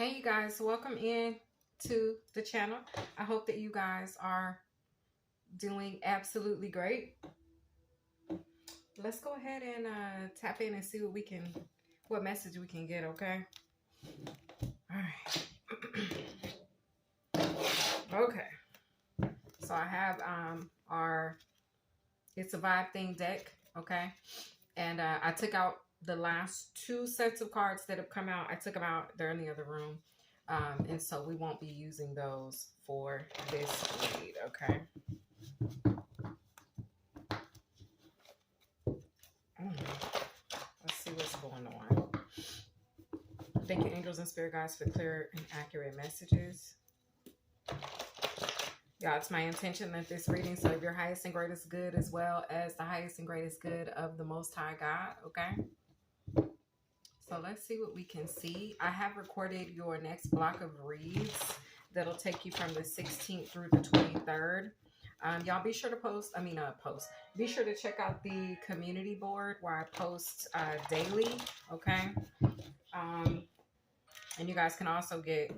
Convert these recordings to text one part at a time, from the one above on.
Hey you guys, welcome in to the channel. I hope that you guys are doing absolutely great. Let's go ahead and tap in and see what message we can get, okay? All right. Okay. So I have our It's a Vibe Thing deck, okay? And I took out the last two sets of cards that have come out. I took them out. They're in the other room. And so we won't be using those for this read, okay? Let's see what's going on. Thank you, angels and spirit guides, for clear and accurate messages. Yeah, it's my intention that this reading serve your highest and greatest good as well as the highest and greatest good of the Most High God, okay? So let's see what we can see. I have recorded your next block of reads that'll take you from the 16th through the 23rd. Y'all be sure to be sure to check out the community board where I post daily, okay? And you guys can also get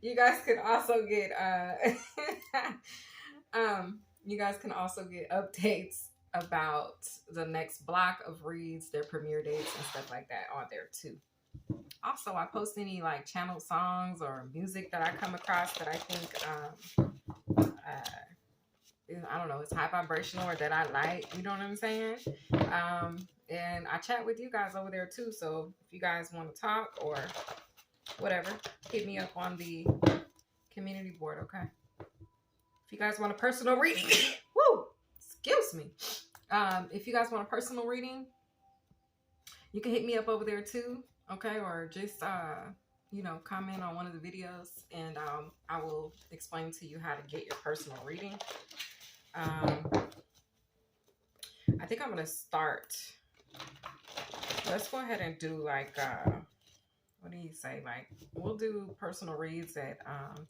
you guys can also get you guys can also get updates about the next block of reads, their premiere dates and stuff like that on there too. Also, I post any like channel songs or music that I come across that I think I don't know, it's high vibrational or that I like, you know what I'm saying? And I chat with you guys over there too. So if you guys want to talk or whatever, hit me up on the community board, okay? If you guys want a personal reading, woo, excuse me. If you guys want a personal reading, you can hit me up over there too, okay? Or just, you know, comment on one of the videos and I will explain to you how to get your personal reading. I think I'm going to start. Let's go ahead and do like, what do you say? Like, we'll do personal reads at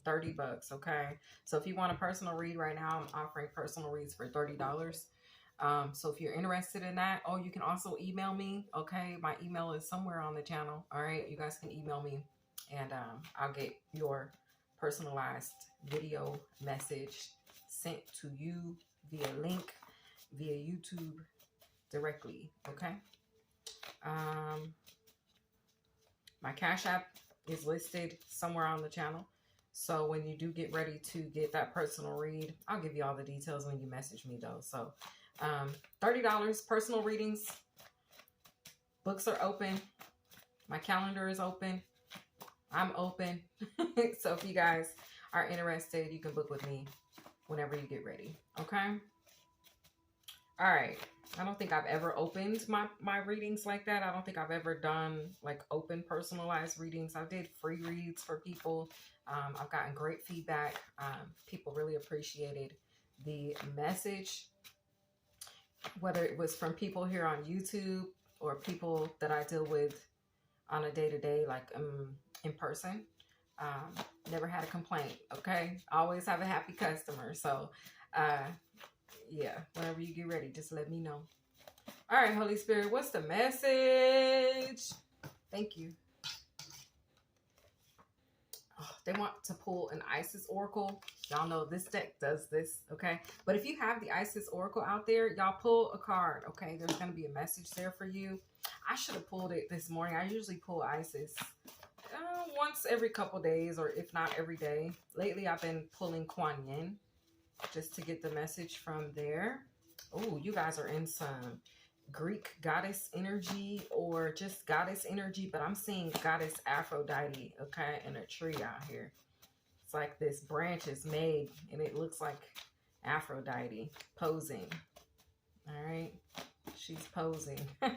$30, okay? So if you want a personal read right now, I'm offering personal reads for $30. So if you're interested in that, oh, you can also email me, okay? My email is somewhere on the channel, all right? You guys can email me and I'll get your personalized video message sent to you via link, via YouTube directly, okay? My Cash App is listed somewhere on the channel. So when you do get ready to get that personal read, I'll give you all the details when you message me though. So $30 personal readings. Books are open. My calendar is open. I'm open. So if you guys are interested, you can book with me whenever you get ready. Okay? All right. I don't think I've ever opened my readings like that. I don't think I've ever done like open personalized readings. I did free reads for people. I've gotten great feedback. People really appreciated the message, whether it was from people here on YouTube or people that I deal with on a day-to-day, like in person. Never had a complaint, okay? Always have a happy customer. So yeah, whenever you get ready, just let me know. All right, Holy Spirit, what's the message? Thank you. Oh, they want to pull an Isis Oracle. Y'all know this deck does this, okay? But if you have the Isis Oracle out there, y'all pull a card, okay? There's going to be a message there for you. I should have pulled it this morning. I usually pull Isis once every couple days, or if not every day. Lately, I've been pulling Kuan Yin just to get the message from there. Oh, you guys are in some Greek goddess energy or just goddess energy, but I'm seeing goddess Aphrodite, okay, in a tree out here. It's like this branch is made and it looks like Aphrodite posing. All right, she's posing. All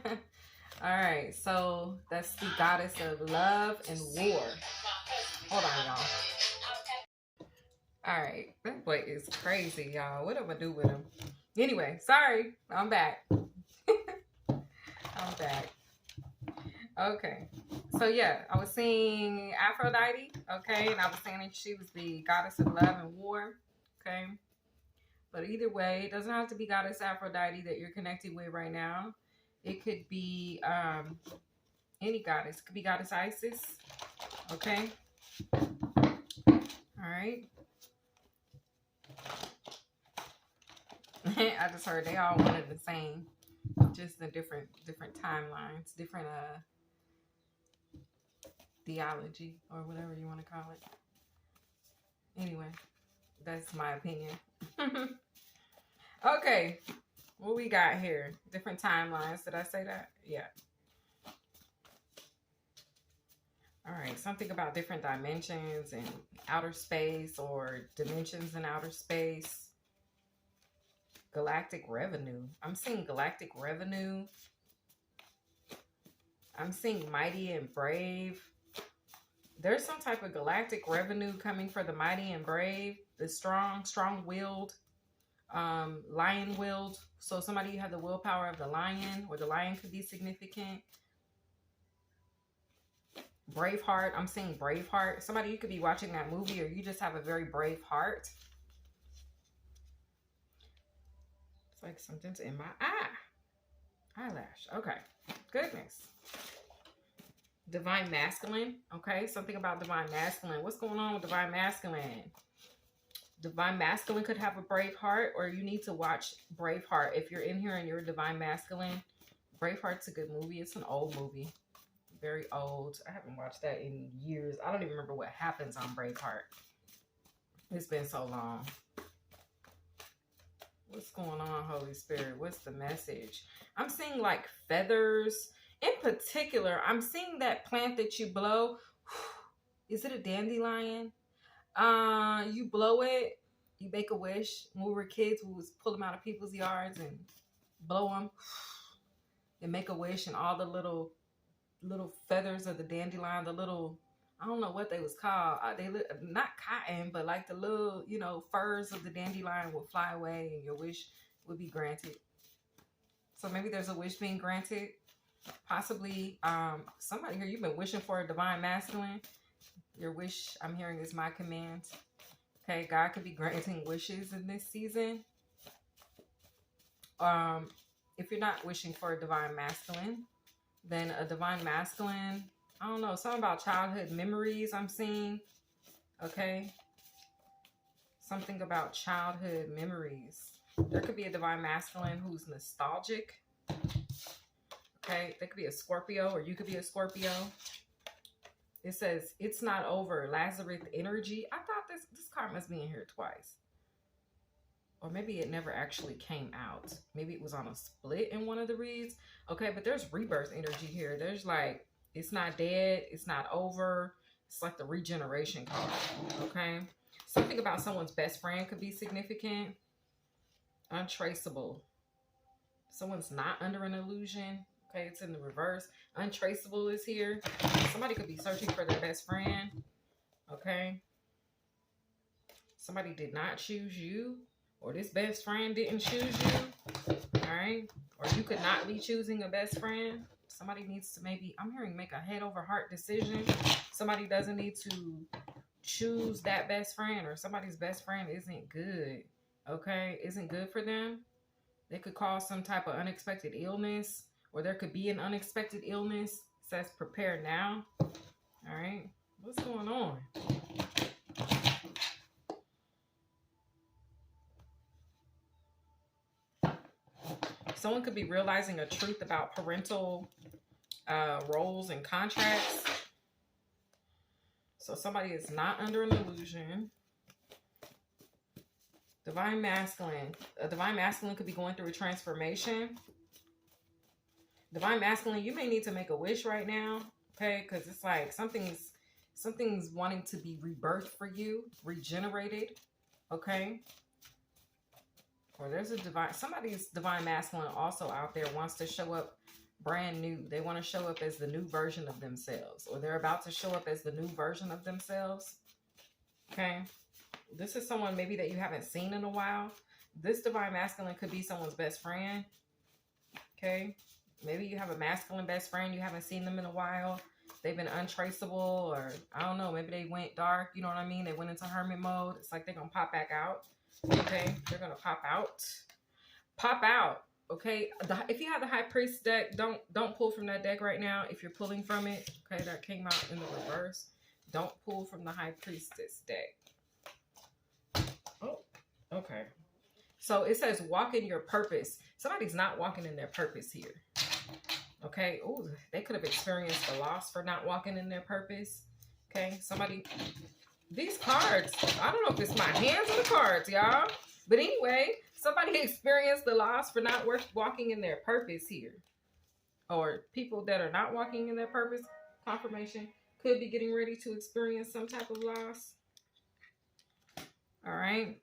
right, so that's the goddess of love and war. Hold on, y'all. All right, that boy is crazy, y'all. What am I do with him? Anyway, sorry, I'm back. I'm back. Okay, so yeah, I was seeing Aphrodite, okay, and I was saying that she was the goddess of love and war, okay. But either way, it doesn't have to be goddess Aphrodite that you're connected with right now. It could be Any goddess. It could be Goddess Isis. Okay. All right. I just heard they all wanted the same, just the different timelines, different theology or whatever you want to call it. Anyway, that's my opinion. Okay, what we got here? Different timelines. Did I say that? Yeah. All right, something about different dimensions and outer space, or dimensions in outer space. Galactic revenue. I'm seeing galactic revenue. I'm seeing mighty and brave. There's some type of galactic revenue coming for the mighty and brave, the strong-willed, lion-willed. So somebody had the willpower of the lion, or the lion could be significant. Braveheart. I'm seeing Braveheart. Somebody, you could be watching that movie, or you just have a very brave heart. It's like something's in my eyelash. Okay. Goodness. Divine masculine. Okay. Something about divine masculine. What's going on with divine masculine? Divine masculine could have a brave heart, or you need to watch Braveheart. If you're in here and you're a divine masculine, Braveheart's a good movie. It's an old movie. Very old. I haven't watched that in years. I don't even remember what happens on Braveheart. It's been so long. What's going on, Holy Spirit? What's the message? I'm seeing like feathers. In particular, I'm seeing that plant that you blow. Is it a dandelion? You blow it. You make a wish. When we were kids, we was pull them out of people's yards and blow them and make a wish, and all the little feathers of the dandelion, the little, I don't know what they was called. They look not cotton, but like the little, furs of the dandelion would fly away, and your wish would be granted. So maybe there's a wish being granted. Possibly, somebody here, you've been wishing for a divine masculine. Your wish, I'm hearing, is my command. Okay, God could be granting wishes in this season. If you're not wishing for a divine masculine, then a divine masculine, I don't know, something about childhood memories I'm seeing. Okay. Something about childhood memories. There could be a divine masculine who's nostalgic. Okay. They could be a Scorpio, or you could be a Scorpio. It says, it's not over. Lazarus energy. I thought this card must be in here twice. Or maybe it never actually came out. Maybe it was on a split in one of the reads. Okay, but there's rebirth energy here. There's like, it's not dead. It's not over. It's like the regeneration card. Okay. Something about someone's best friend could be significant. Untraceable. Someone's not under an illusion. Okay, it's in the reverse. Untraceable is here. Somebody could be searching for their best friend. Okay. Somebody did not choose you. Or this best friend didn't choose you. All right. Or you could not be choosing a best friend. Somebody needs to maybe, I'm hearing, make a head over heart decision. Somebody doesn't need to choose that best friend, or somebody's best friend isn't good. Okay. Isn't good for them. They could cause some type of unexpected illness, or there could be an unexpected illness. It says prepare now. All right. What's going on? Someone could be realizing a truth about parental roles and contracts. So somebody is not under an illusion. Divine masculine. A divine masculine could be going through a transformation. Divine masculine, you may need to make a wish right now. Okay, because it's like something's wanting to be rebirthed for you, regenerated. Okay. Or there's somebody's divine masculine also out there wants to show up brand new. They want to show up as the new version of themselves, or they're about to show up as the new version of themselves. Okay. This is someone maybe that you haven't seen in a while. This divine masculine could be someone's best friend. Okay. Maybe you have a masculine best friend. You haven't seen them in a while. They've been untraceable, or I don't know. Maybe they went dark. You know what I mean? They went into hermit mode. It's like they're going to pop back out. Okay, they're going to pop out. Pop out. Okay, if you have the High Priest deck, don't pull from that deck right now. If you're pulling from it, okay, that came out in the reverse. Don't pull from the High Priestess deck. Oh, okay. So it says walk in your purpose. Somebody's not walking in their purpose here. Okay. Oh, they could have experienced a loss for not walking in their purpose. Okay. Somebody, these cards, I don't know if it's my hands or the cards, y'all. But anyway, somebody experienced the loss for not walking in their purpose here. Or people that are not walking in their purpose, confirmation, could be getting ready to experience some type of loss. All right.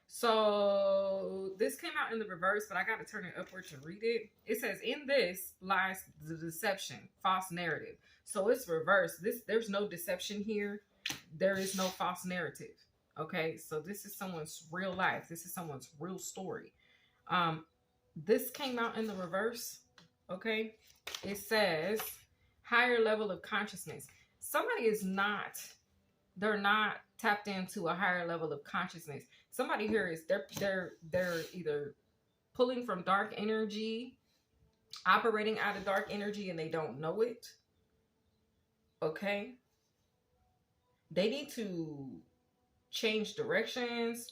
So this came out in the reverse, but I got to turn it upward to read it. It says, in this lies the deception, false narrative. So it's reverse. There's no deception here. There is no false narrative. Okay, so this is someone's real life. This is someone's real story. This came out in the reverse. Okay, it says higher level of consciousness. Somebody is not, they're not tapped into a higher level of consciousness. Somebody here is they're either pulling from dark energy, operating out of dark energy, and they don't know it. Okay, they need to change directions,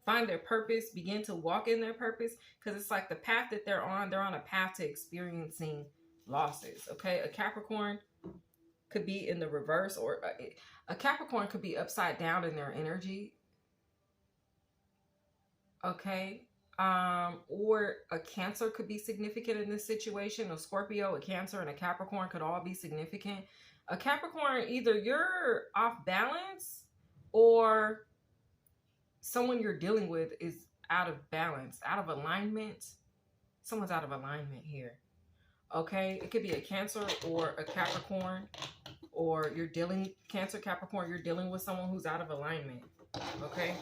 find their purpose, begin to walk in their purpose, because it's like the path that they're on a path to experiencing losses. Okay, a Capricorn could be in the reverse, or a Capricorn could be upside down in their energy. Okay, or a Cancer could be significant in this situation. A Scorpio, a Cancer, and a Capricorn could all be significant. A Capricorn, either you're off balance, or someone you're dealing with is out of balance, out of alignment. Someone's out of alignment here. Okay, it could be a Cancer or a Capricorn, or you're dealing, Cancer, Capricorn, you're dealing with someone who's out of alignment. Okay,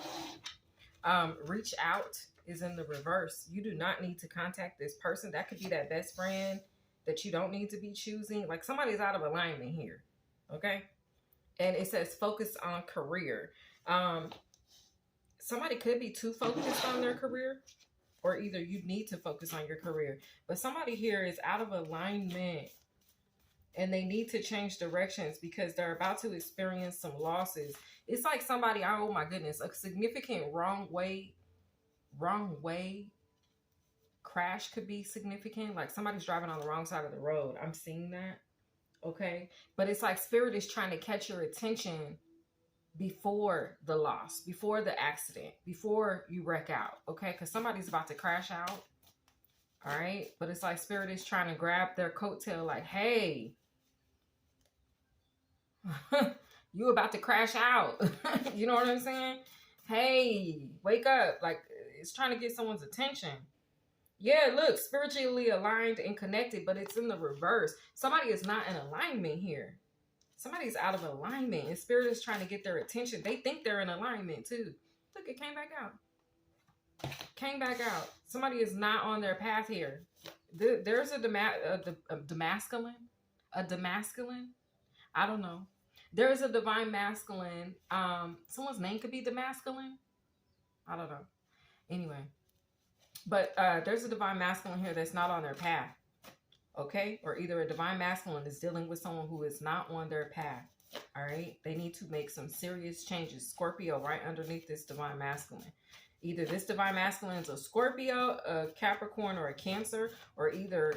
reach out is in the reverse. You do not need to contact this person. That could be that best friend that you don't need to be choosing. Like, somebody's out of alignment here. Okay, and it says focus on career. Somebody could be too focused on their career, or either you need to focus on your career. But somebody here is out of alignment, and they need to change directions because they're about to experience some losses. It's like somebody, oh my goodness, a significant wrong way crash could be significant. Like somebody's driving on the wrong side of the road. I'm seeing that. Okay, but it's like spirit is trying to catch your attention before the loss, before the accident, before you wreck out. Okay, because somebody's about to crash out. All right, but it's like spirit is trying to grab their coattail, like, hey, you about to crash out. You know what I'm saying? Hey, wake up. Like, it's trying to get someone's attention. Yeah, look, spiritually aligned and connected, but it's in the reverse. Somebody is not in alignment here. Somebody's out of alignment, and spirit is trying to get their attention. They think they're in alignment too. Look, it came back out. Came back out. Somebody is not on their path here. There's a Damasculine. A Damasculine. I don't know. There's a divine masculine. Someone's name could be Damasculine. I don't know. Anyway. But there's a divine masculine here that's not on their path. Okay? Or either a divine masculine is dealing with someone who is not on their path. All right? They need to make some serious changes. Scorpio right underneath this divine masculine. Either this divine masculine is a Scorpio, a Capricorn, or a Cancer, or either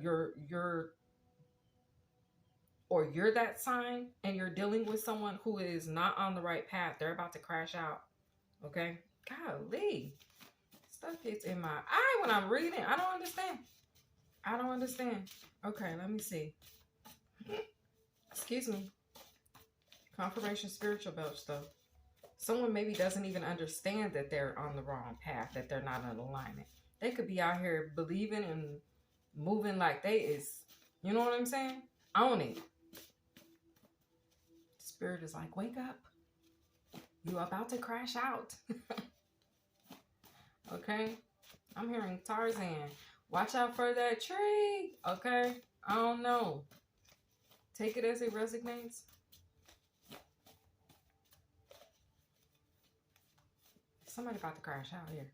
you're that sign and you're dealing with someone who is not on the right path. They're about to crash out. Okay? Golly. Stuff gets in my eye when I'm reading. I don't understand. I don't understand. Okay, let me see. Excuse me. Confirmation spiritual belt stuff. Someone maybe doesn't even understand that they're on the wrong path, that they're not in alignment. They could be out here believing and moving like they is, you know what I'm saying? Own it. Spirit is like, wake up. You're about to crash out. Okay? I'm hearing Tarzan. Watch out for that tree. Okay? I don't know. Take it as it resonates. Somebody about to crash out here.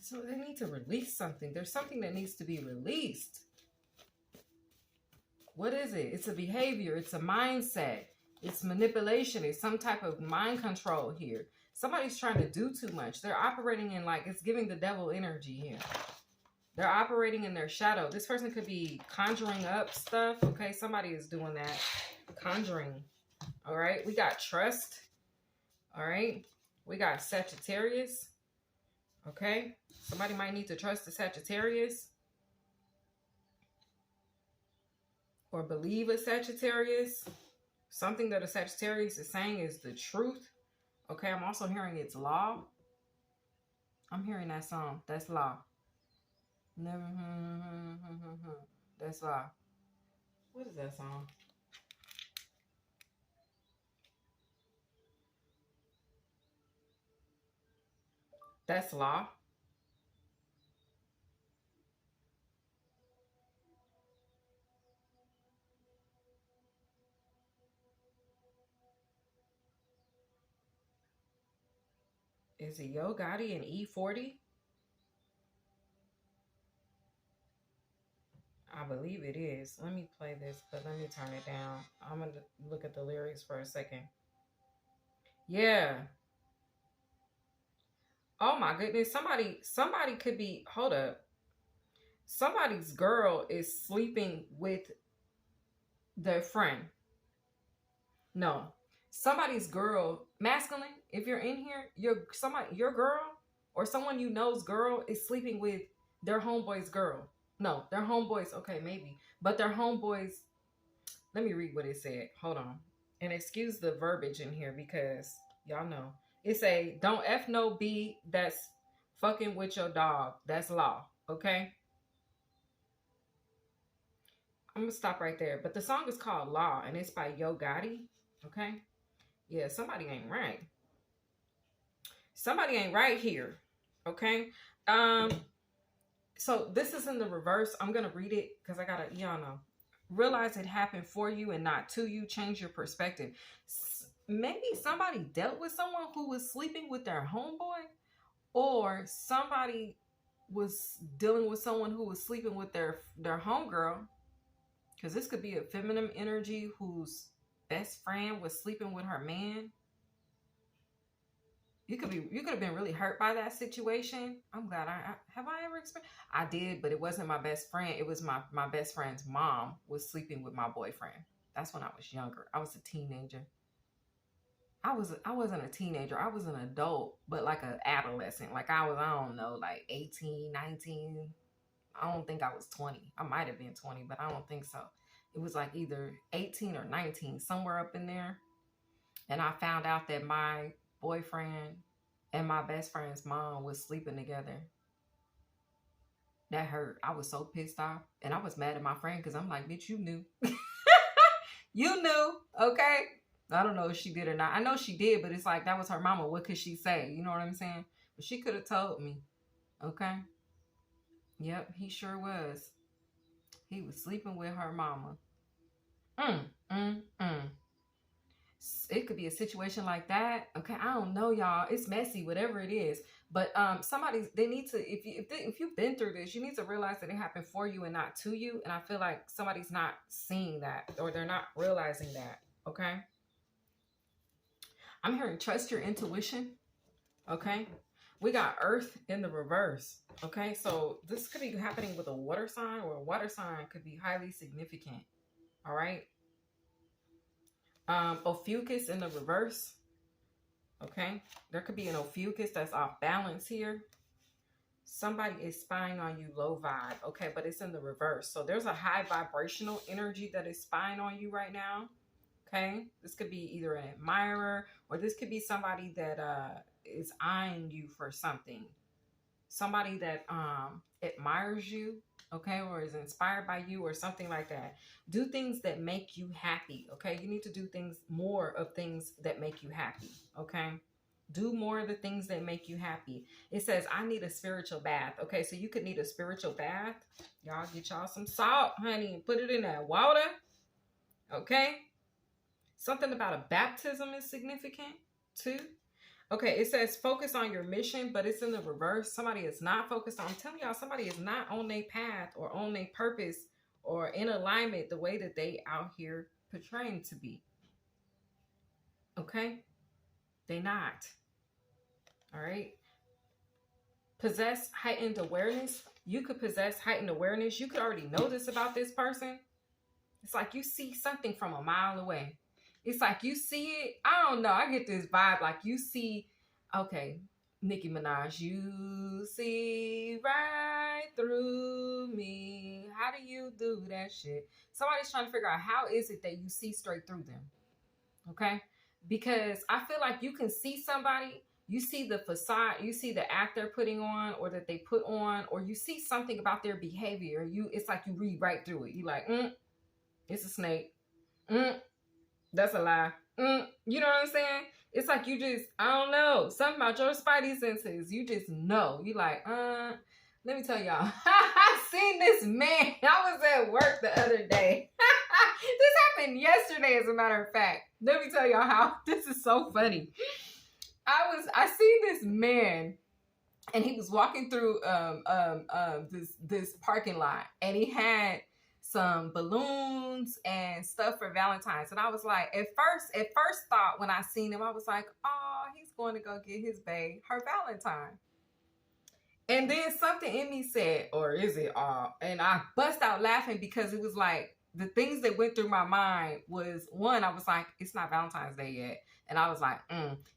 So they need to release something. There's something that needs to be released. What is it? It's a behavior. It's a mindset. It's manipulation. It's some type of mind control here. Somebody's trying to do too much. They're operating in like, it's giving the devil energy here. They're operating in their shadow. This person could be conjuring up stuff. Okay, somebody is doing that. Conjuring. All right, we got trust. All right, we got Sagittarius. Okay, somebody might need to trust the Sagittarius. Or believe a Sagittarius. Something that a Sagittarius is saying is the truth. Okay, I'm also hearing it's law. I'm hearing that song. That's law. Never. That's law. What is that song? That's law. Is it Yo Gotti and E40? I believe it is. Let me play this, but let me turn it down. I'm going to look at the lyrics for a second. Yeah. Oh my goodness. Somebody could be, hold up. Somebody's girl is sleeping with their friend. No. Somebody's girl, masculine, if you're in here, your girl or someone you know's girl is sleeping with their homeboy's girl. No, their homeboys, okay, maybe. But their homeboys, let me read what it said. Hold on. And excuse the verbiage in here because y'all know. It say, don't F no B that's fucking with your dog. That's law, okay? I'm going to stop right there. But the song is called Law, and it's by Yo Gotti, okay? Yeah, somebody ain't right. Somebody ain't right here, okay? So this is in the reverse. I'm going to read it because I got to, y'all know. Realize it happened for you and not to you. Change your perspective. Maybe somebody dealt with someone who was sleeping with their homeboy, or somebody was dealing with someone who was sleeping with their homegirl. Because this could be a feminine energy whose best friend was sleeping with her man. You could have been really hurt by that situation. I'm glad have I ever experienced? I did, but it wasn't my best friend. It was my best friend's mom was sleeping with my boyfriend. That's when I was younger. I was a teenager. I wasn't a teenager. I was an adult, but like an adolescent. Like I don't know, like 18, 19. I don't think I was 20. I might have been 20, but I don't think so. It was like either 18 or 19, somewhere up in there. And I found out that my boyfriend and my best friend's mom was sleeping together. That hurt. I was so pissed off. And I was mad at my friend because I'm like, bitch, you knew. You knew, okay? I don't know if she did or not. I know she did, but it's like, that was her mama. What could she say? You know what I'm saying? But she could have told me, okay? Yep, he sure was. He was sleeping with her mama. It could be a situation like that. Okay, I don't know, y'all. It's messy, whatever it is. But they need to, if you've been through this, you need to realize that it happened for you and not to you. And I feel like somebody's not seeing that, or they're not realizing that. Okay. I'm hearing trust your intuition. Okay. We got Earth in the reverse. Okay. So this could be happening with a water sign, or a water sign could be highly significant. All right. Ophiuchus in the reverse. Okay. There could be an Ophiuchus that's off balance here. Somebody is spying on you, low vibe. Okay. But it's in the reverse. So there's a high vibrational energy that is spying on you right now. Okay. This could be either an admirer, or this could be somebody that is eyeing you for something. Somebody that admires you, okay, or is inspired by you, or something like that. Do things that make you happy, okay? You need to do more of things that make you happy, okay? Do more of the things that make you happy. It says, I need a spiritual bath, okay? So you could need a spiritual bath. Y'all get y'all some salt, honey, and put it in that water, okay? Something about a baptism is significant, too. Okay, it says focus on your mission, but it's in the reverse. Somebody is not focused on. I'm telling y'all, somebody is not on their path or on their purpose or in alignment the way that they out here portraying to be. Okay? They not. All right? Possess heightened awareness. You could possess heightened awareness. You could already know this about this person. It's like you see something from a mile away. It's like you see it. I don't know. I get this vibe like you see, okay, Nicki Minaj, you see right through me. How do you do that shit? Somebody's trying to figure out how is it that you see straight through them. Okay? Because I feel like you can see somebody, you see the facade, you see the act they're putting on or that they put on, or you see something about their behavior. It's like you read right through it. You like, it's a snake. That's a lie. You know what I'm saying? It's like you just, I don't know, something about your spidey senses. You just know. You like, let me tell y'all. I seen this man. I was at work the other day. This happened yesterday, as a matter of fact. Let me tell y'all how this is so funny. I seen this man, and he was walking through this parking lot, and he had some balloons and stuff for Valentine's. And I was like, at first thought when I seen him, I was like, oh, he's going to go get his bae her Valentine. And then something in me said, or is it all? And I bust out laughing because it was like, the things that went through my mind was, one, I was like, it's not Valentine's Day yet. And I was like,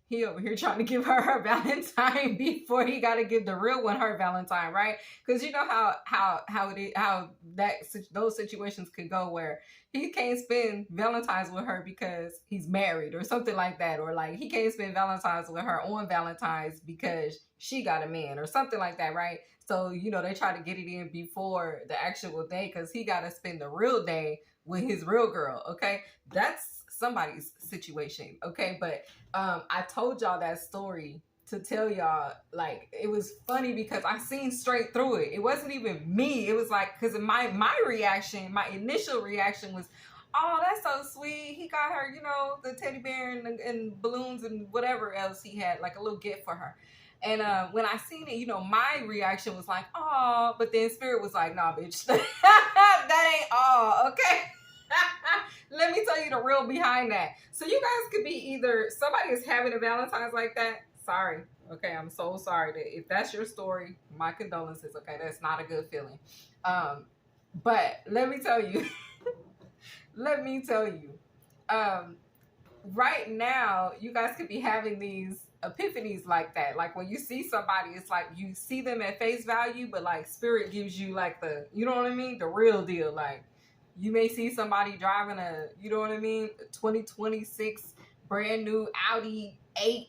he over here trying to give her Valentine before he got to give the real one her Valentine, right? Because you know how those situations could go where he can't spend Valentine's with her because he's married or something like that, or like he can't spend Valentine's with her on Valentine's because she got a man or something like that, right? So they try to get it in before the actual day because he got to spend the real day with his real girl. Okay, that's somebody's situation. Okay, but I told y'all that story to tell y'all, like, it was funny because I seen straight through it. It wasn't even me. It was like, because my reaction, my initial reaction was, oh, that's so sweet. He got her, the teddy bear and balloons and whatever else he had, like a little gift for her. And when I seen it, my reaction was like, oh, but then Spirit was like, nah, bitch, that ain't all, okay? Let me tell you the real behind that. So you guys could be either somebody is having a Valentine's like that. Sorry. Okay, I'm so sorry. If that's your story, my condolences. Okay, that's not a good feeling. But let me tell you, right now, you guys could be having these epiphanies like that. Like when you see somebody, it's like you see them at face value, but like Spirit gives you like the, you know what I mean? The real deal. Like you may see somebody driving a, you know what I mean? 2026 brand new Audi 8,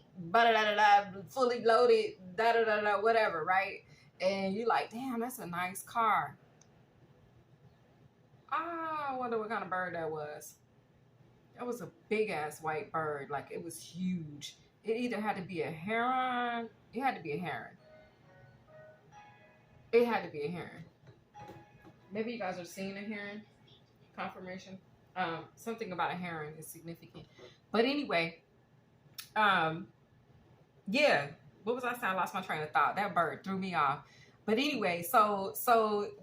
fully loaded, whatever, right? And you're like, damn, that's a nice car. I wonder what kind of bird that was. That was a big ass white bird. Like it was huge. It either had to be a heron. It had to be a heron. It had to be a heron. Maybe you guys are seeing a heron. Confirmation. Something about a heron is significant. But anyway, yeah. What was I saying? I lost my train of thought. That bird threw me off. But anyway, so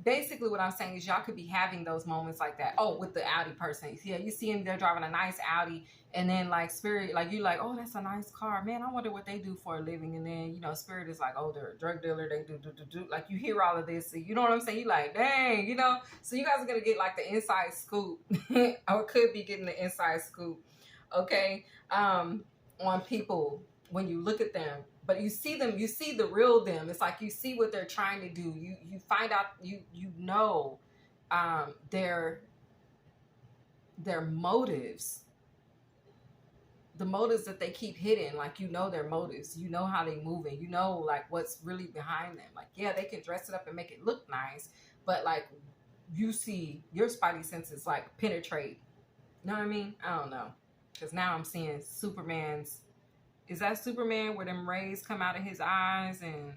basically what I'm saying is y'all could be having those moments like that. Oh, with the Audi person. Yeah, you see them, they're driving a nice Audi, and then like Spirit, like you're like, oh, that's a nice car. Man, I wonder what they do for a living. And then, Spirit is like, oh, they're a drug dealer, they do. Like you hear all of this. So you know what I'm saying? You like, dang, So you guys are gonna get like the inside scoop. Or could be getting the inside scoop. Okay. On people when you look at them. But you see them, you see the real them. It's like you see what they're trying to do. You find out, their motives. The motives that they keep hidden, like their motives. You know how they moving. You know like what's really behind them. Like, yeah, they can dress it up and make it look nice, but like you see your spidey senses like penetrate. You know what I mean? I don't know. Because now I'm seeing Superman's. Is that Superman where them rays come out of his eyes? And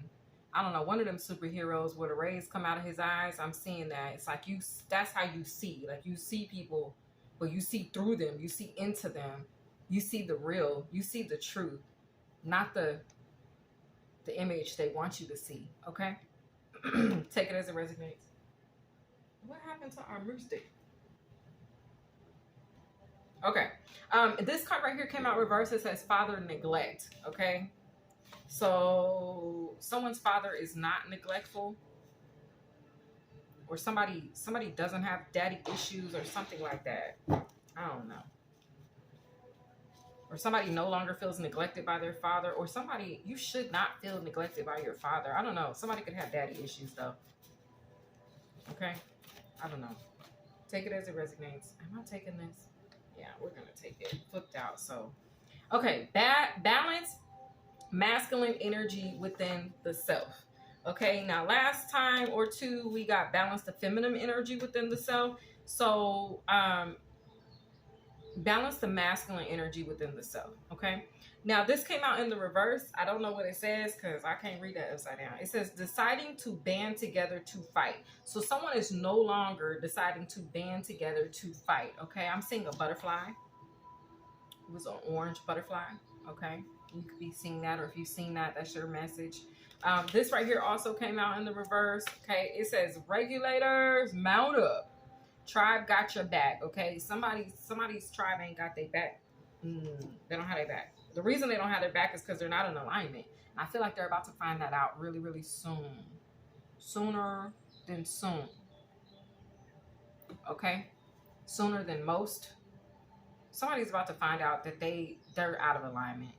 I don't know, one of them superheroes where the rays come out of his eyes. I'm seeing that. It's like that's how you see. Like you see people, but you see through them. You see into them. You see the real. You see the truth. not the image they want you to see. Okay. Take it as it resonates. What happened to our Moose? Okay. This card right here came out reversed. It says father neglect. Okay. So someone's father is not neglectful, or somebody doesn't have daddy issues or something like that. I don't know. Or somebody no longer feels neglected by their father, or somebody, you should not feel neglected by your father. I don't know. Somebody could have daddy issues though. Okay. I don't know. Take it as it resonates. Am I taking this? Yeah, we're going to take it flipped out. So, okay. Balance masculine energy within the self. Okay. Now, last time or two, we got balance the feminine energy within the self. So, balance the masculine energy within the self. Okay. Now, this came out in the reverse. I don't know what it says because I can't read that upside down. It says deciding to band together to fight. So someone is no longer deciding to band together to fight. Okay. I'm seeing a butterfly. It was an orange butterfly. Okay. You could be seeing that, or if you've seen that, that's your message. This right here also came out in the reverse. Okay. It says regulators, mount up. Tribe got your back. Okay. Somebody's tribe ain't got their back. They don't have their back. The reason they don't have their back is because they're not in alignment. And I feel like they're about to find that out really, really soon. Sooner than soon. Okay? Sooner than most. Somebody's about to find out that they're out of alignment.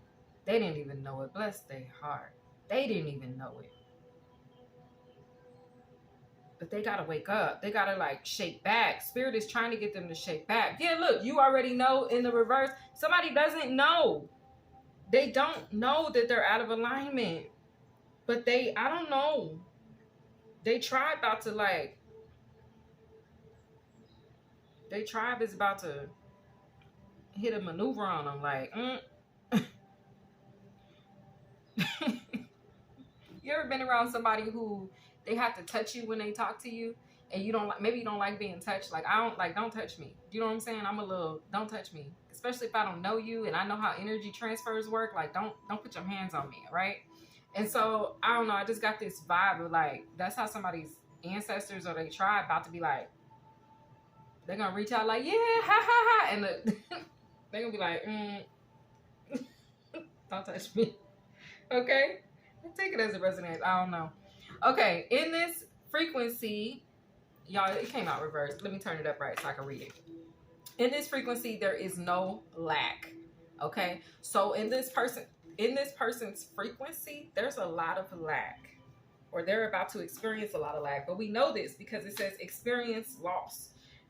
They didn't even know it. Bless their heart. They didn't even know it. But they got to wake up. They got to like shake back. Spirit is trying to get them to shake back. Yeah, look, you already know in the reverse. Somebody doesn't know. They don't know that they're out of alignment. But I don't know. They tribe about to like, they tribe is about to hit a maneuver on them like, You ever been around somebody who they have to touch you when they talk to you, and you don't like, maybe you don't like being touched? Like, don't touch me. You know what I'm saying? I'm a little, don't touch me. Especially if I don't know you and I know how energy transfers work. Like, don't put your hands on me, right? And so, I don't know, I just got this vibe of like, that's how somebody's ancestors or they tribe about to be like, they're going to reach out like, yeah, ha, ha, ha. And they're going to be like, don't touch me. Okay? Take it as it resonates. I don't know. Okay, in this frequency, y'all, it came out reversed. Let me turn it up right so I can read it. In this frequency, there is no lack. Okay? So in this person's frequency, there's a lot of lack. Or they're about to experience a lot of lack. But we know this because it says experience loss.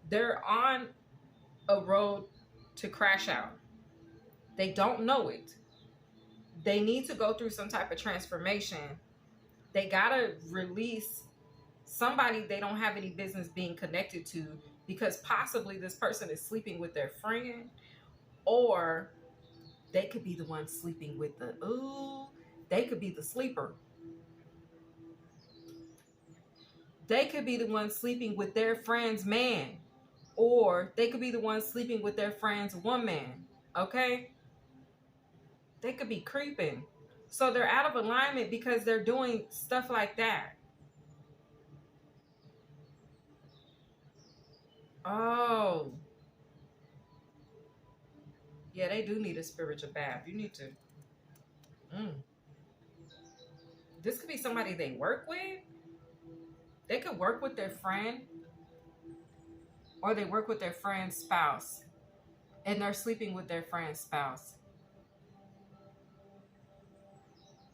They're on a road to crash out. They don't know it. They need to go through some type of transformation. They gotta release somebody they don't have any business being connected to, because possibly this person is sleeping with their friend, or they could be the one sleeping with they could be the sleeper. They could be the one sleeping with their friend's man, or they could be the one sleeping with their friend's woman. Okay? They could be creeping. So they're out of alignment because they're doing stuff like that. Oh. Yeah, they do need a spiritual bath. You need to. This could be somebody they work with. They could work with their friend. Or they work with their friend's spouse. And they're sleeping with their friend's spouse.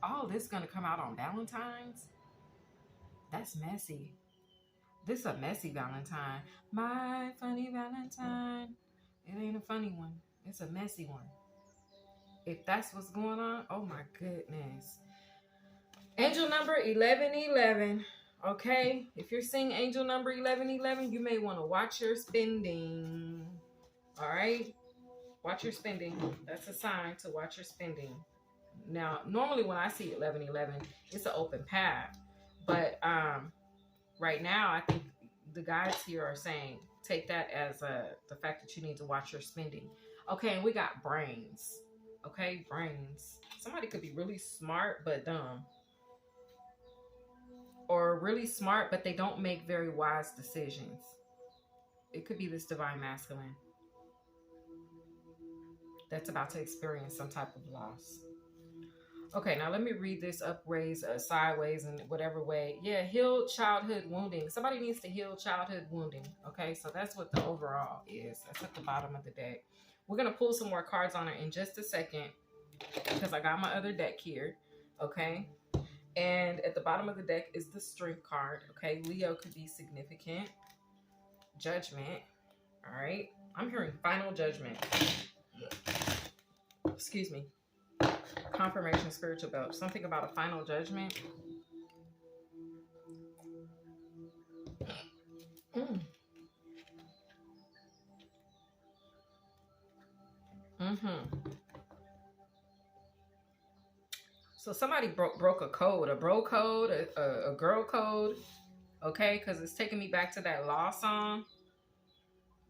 Oh, this is going to come out on Valentine's? That's messy. This is a messy Valentine. My funny Valentine. It ain't a funny one. It's a messy one. If that's what's going on, oh my goodness. Angel number 1111. Okay? If you're seeing angel number 1111, you may want to watch your spending. All right? Watch your spending. That's a sign to watch your spending. Now, normally when I see 1111, it's an open path. But right now, I think the guides here are saying, take that as the fact that you need to watch your spending. Okay, and we got brains. Okay, brains. Somebody could be really smart but dumb. Or really smart but they don't make very wise decisions. It could be this divine masculine that's about to experience some type of loss. Okay, now let me read this up, raise, sideways, in whatever way. Yeah, heal childhood wounding. Somebody needs to heal childhood wounding. Okay, so that's what the overall is. That's at the bottom of the deck. We're going to pull some more cards on it in just a second because I got my other deck here. Okay, and at the bottom of the deck is the Strength card. Okay, Leo could be significant. Judgment. All right, I'm hearing Final Judgment. Excuse me. Confirmation, spiritual belt. Something about a final judgment. So somebody broke a code, a bro code, a girl code. Okay, because it's taking me back to that Law song.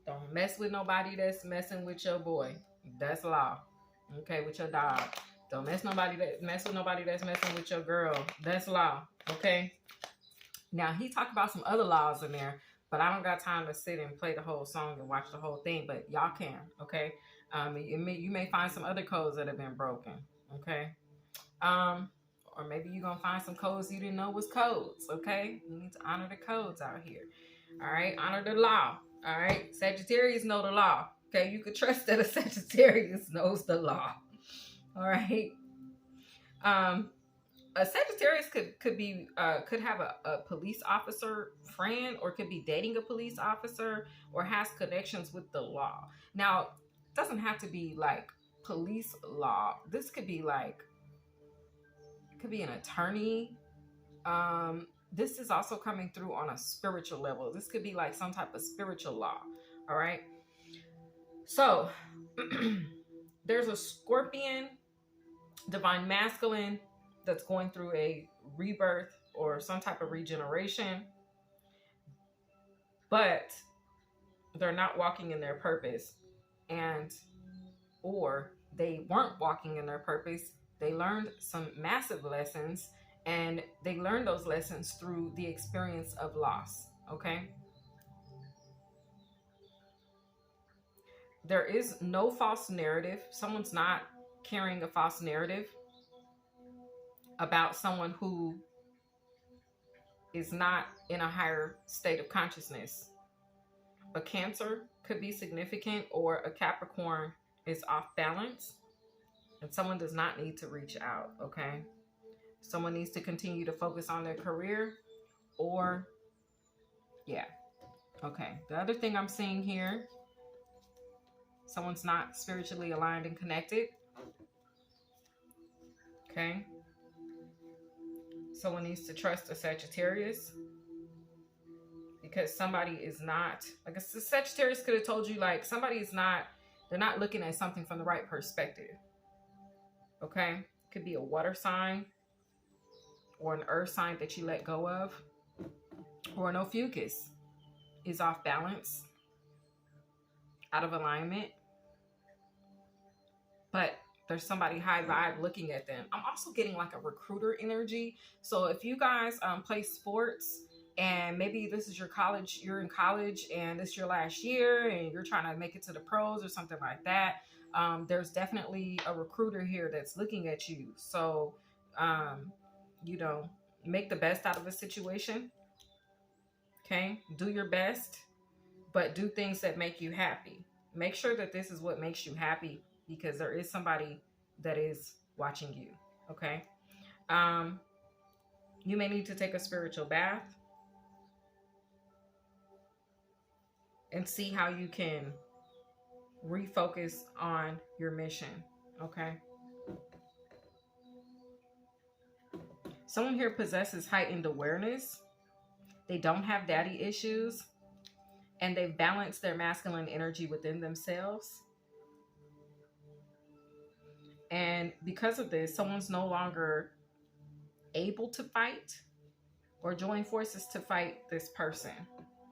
Don't mess with nobody that's messing with your boy. That's law. Okay, with your dog. Don't mess with nobody that's messing with your girl. That's law. Okay. Now he talked about some other laws in there, but I don't got time to sit and play the whole song and watch the whole thing. But y'all can. Okay. You may find some other codes that have been broken. Okay. Or maybe you're gonna find some codes you didn't know was codes. Okay. You need to honor the codes out here. All right. Honor the law. All right. Sagittarius know the law. Okay. You could trust that a Sagittarius knows the law. All right. A Sagittarius could have a police officer friend, or could be dating a police officer, or has connections with the law. Now, it doesn't have to be like police law. This could be like, it could be an attorney. This is also coming through on a spiritual level. This could be like some type of spiritual law. All right. So there's a Scorpion, divine masculine, that's going through a rebirth or some type of regeneration, but they're not walking in their purpose, or they weren't walking in their purpose. They learned some massive lessons, and they learned those lessons through the experience of loss. Okay. There is no false narrative. Someone's not carrying a false narrative about someone who is not in a higher state of consciousness. A Cancer could be significant, or a Capricorn is off balance, and someone does not need to reach out. Okay. Someone needs to continue to focus on their career, or yeah. Okay. The other thing I'm seeing here, someone's not spiritually aligned and connected. Okay. Someone needs to trust a Sagittarius, because somebody is not, like, a Sagittarius could have told you, like, somebody is not, they're not looking at something from the right perspective. Okay. Could be a water sign, or an earth sign that you let go of, or an Ophiuchus is off balance, out of alignment, but there's somebody high vibe looking at them. I'm also getting like a recruiter energy. So if you guys play sports, and maybe this is your college, you're in college and this is your last year and you're trying to make it to the pros or something like that, there's definitely a recruiter here that's looking at you. So, you know, make the best out of a situation. Okay. Do your best, but do things that make you happy. Make sure that this is what makes you happy, because there is somebody that is watching you. Okay. You may need to take a spiritual bath and see how you can refocus on your mission. Okay. Someone here possesses heightened awareness. They don't have daddy issues, and they've balanced their masculine energy within themselves. And because of this, someone's no longer able to fight or join forces to fight this person.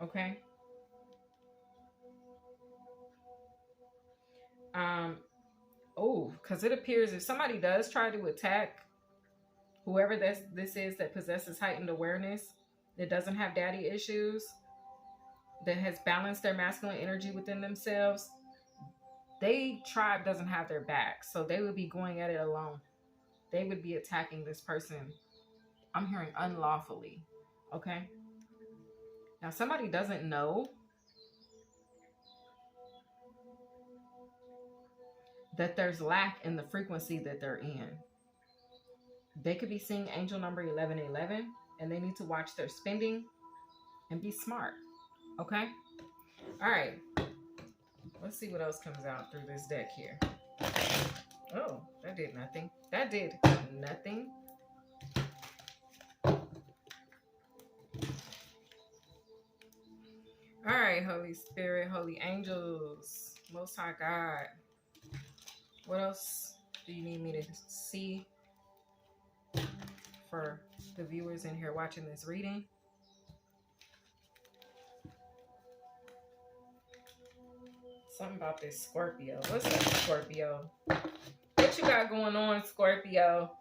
Okay. Oh, because it appears if somebody does try to attack whoever this is that possesses heightened awareness, that doesn't have daddy issues, that has balanced their masculine energy within themselves, they tribe doesn't have their back. So they would be going at it alone. They would be attacking this person. I'm hearing unlawfully. Okay. Now somebody doesn't know that there's lack in the frequency that they're in. They could be seeing angel number 1111 and they need to watch their spending and be smart. Okay. All right. Let's see what else comes out through this deck here. Oh, that did nothing. That did nothing. All right, Holy Spirit, Holy Angels, Most High God. What else do you need me to see for the viewers in here watching this reading? Something about this Scorpio. What's up, Scorpio? What you got going on, Scorpio?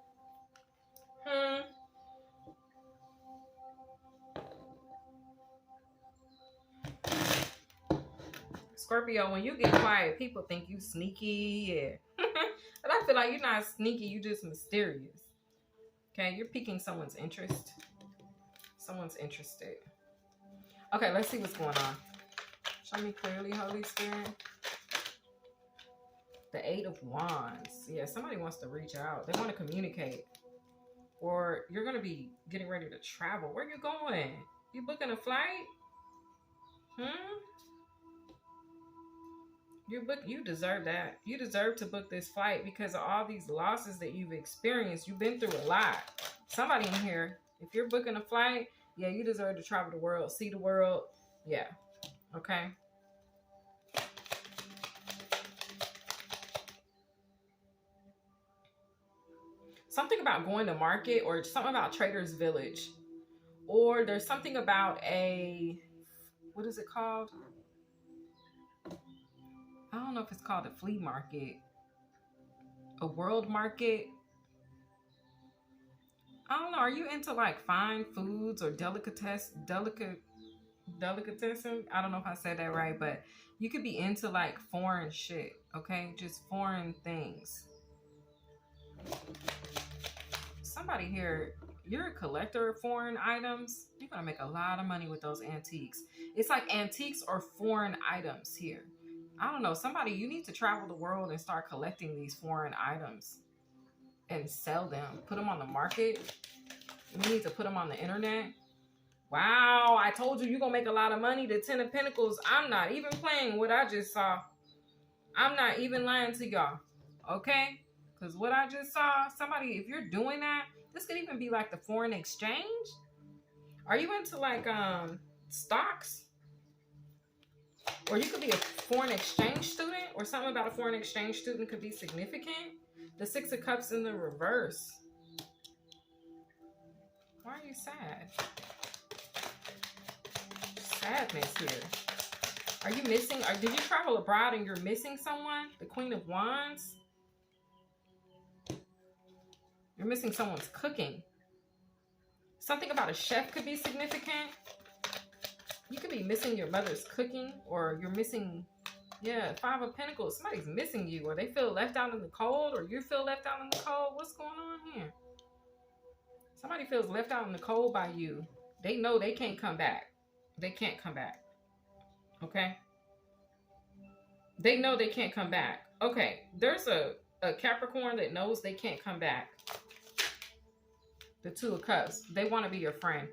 Scorpio, when you get quiet, people think you sneaky. Yeah. But I feel like you're not sneaky. You're just mysterious. Okay, you're piquing someone's interest. Someone's interested. Okay, let's see what's going on. Show me clearly, Holy Spirit. The Eight of Wands. Yeah, somebody wants to reach out. They want to communicate. Or you're going to be getting ready to travel. Where you going? You booking a flight? You deserve that. You deserve to book this flight because of all these losses that you've experienced. You've been through a lot. Somebody in here, if you're booking a flight, yeah, you deserve to travel the world, see the world. Yeah. Okay. Something about going to market, or something about Trader's Village, or there's something about what is it called? I don't know if it's called a flea market, a world market. I don't know. Are you into like fine foods or delicatessen? I don't know if I said that right, but you could be into like foreign shit. Okay, just foreign things. Somebody here, you're a collector of foreign items. You're gonna make a lot of money with those antiques. It's like antiques or foreign items here. I don't know. Somebody, you need to travel the world and start collecting these foreign items and sell them. Put them on the market. You need to put them on the internet. Wow, I told you you're going to make a lot of money. The Ten of Pentacles, I'm not even playing what I just saw. I'm not even lying to y'all. Okay? Because what I just saw, somebody, if you're doing that, this could even be like the foreign exchange. Are you into like stocks? Or you could be a foreign exchange student, or something about a foreign exchange student could be significant. The Six of Cups in the reverse. Why are you sad? Sadness here. Are you missing? Or did you travel abroad and you're missing someone? The Queen of Wands. You're missing someone's cooking. Something about a chef could be significant. You could be missing your mother's cooking, or you're missing, yeah, Five of Pentacles. Somebody's missing you, or they feel left out in the cold, or you feel left out in the cold. What's going on here? Somebody feels left out in the cold by you. They know they can't come back. They can't come back. Okay? They know they can't come back. Okay, there's a Capricorn that knows they can't come back. The Two of Cups. They want to be your friend.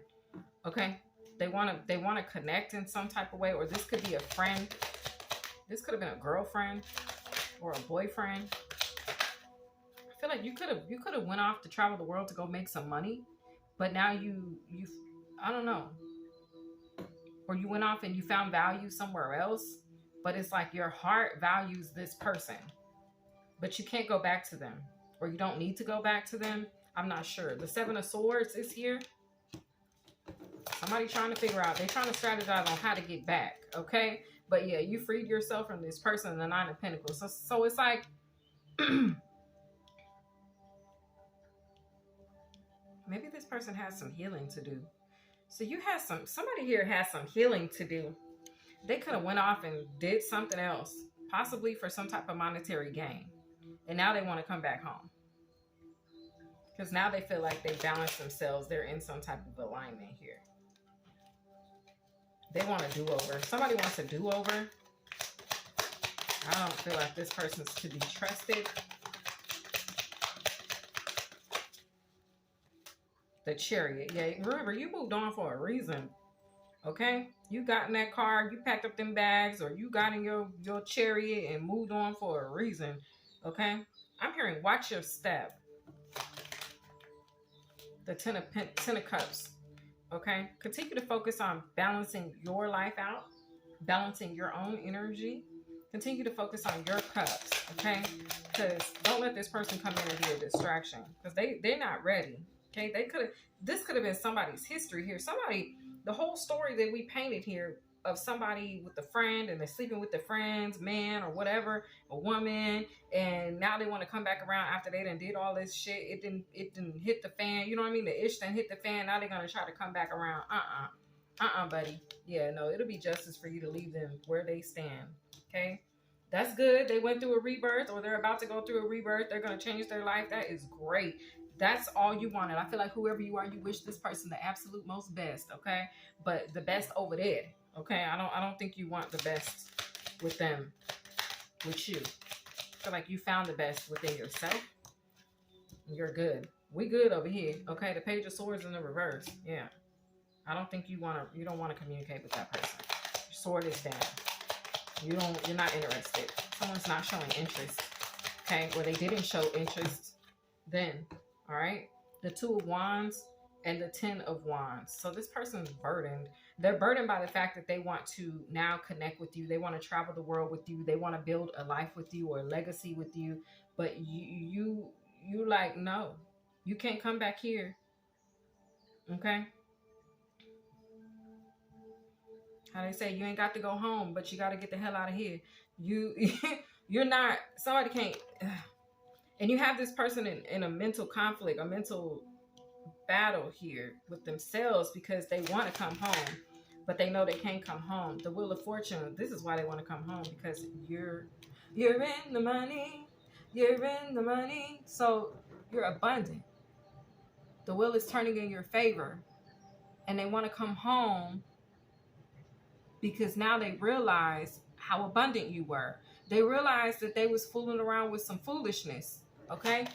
Okay? They want to connect in some type of way, or this could be a friend. This could have been a girlfriend or a boyfriend. I feel like you could have went off to travel the world to go make some money, but now you I don't know. Or you went off and you found value somewhere else, but it's like your heart values this person, but you can't go back to them, or you don't need to go back to them. I'm not sure. The Seven of Swords is here. Somebody trying to figure out, they're trying to strategize on how to get back, okay? But yeah, you freed yourself from this person, the Nine of Pentacles. So it's like, Maybe this person has some healing to do. So you have somebody here has some healing to do. They could have went off and did something else, possibly for some type of monetary gain. And now they want to come back home. Because now they feel like they balance themselves. They're in some type of alignment here. They want a do-over. Somebody wants a do-over. I don't feel like this person's to be trusted. The Chariot. Yeah, remember, you moved on for a reason. Okay? You got in that car, you packed up them bags, or you got in your Chariot and moved on for a reason. Okay? I'm hearing watch your step. The Ten of Cups. Okay? Continue to focus on balancing your life out. Balancing your own energy. Continue to focus on your cups. Okay? Because don't let this person come in and be a distraction. Because they're not ready. Okay? This could have been somebody's history here. The whole story that we painted here of somebody with a friend and they're sleeping with the friend's man or whatever, a woman, and now they want to come back around after they done did all this shit. It didn't hit the fan. You know what I mean? The ish done hit the fan. Now they're going to try to come back around. Buddy. Yeah, no, it'll be justice for you to leave them where they stand. Okay? That's good. They went through a rebirth, or they're about to go through a rebirth. They're going to change their life. That is great. That's all you wanted. I feel like whoever you are, you wish this person the absolute most best, okay? But the best over there, okay? I don't think you want the best with them, with you. I feel like you found the best within yourself. You're good. We good over here, okay? The Page of Swords in the reverse. Yeah. I don't think you don't want to communicate with that person. Your sword is down. You're not interested. Someone's not showing interest, okay? Or they didn't show interest then. All right, the Two of Wands and the Ten of Wands. So this person's burdened. They're burdened by the fact that they want to now connect with you. They want to travel the world with you. They want to build a life with you or a legacy with you. But you like, no, you can't come back here. Okay. How they say, you ain't got to go home, but you got to get the hell out of here. You're not, somebody can't. And you have this person in a mental conflict, a mental battle here with themselves because they want to come home, but they know they can't come home. The Wheel of Fortune, this is why they want to come home, because you're in the money. You're in the money. So you're abundant. The wheel is turning in your favor. And they want to come home because now they realize how abundant you were. They realized that they was fooling around with some foolishness. Okay,